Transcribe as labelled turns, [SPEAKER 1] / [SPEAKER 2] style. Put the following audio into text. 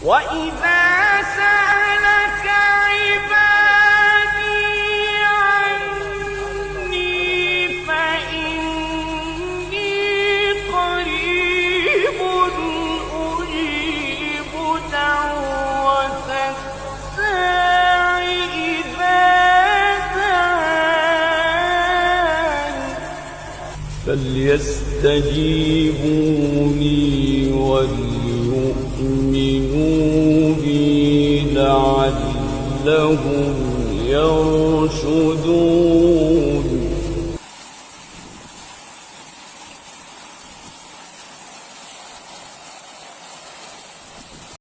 [SPEAKER 1] وإذا سألك عبادي عني فإني قريب أجيب دعوة الداع إذا دعان فليستجيبوا لي وليؤمنوا بي لعلهم يرشدون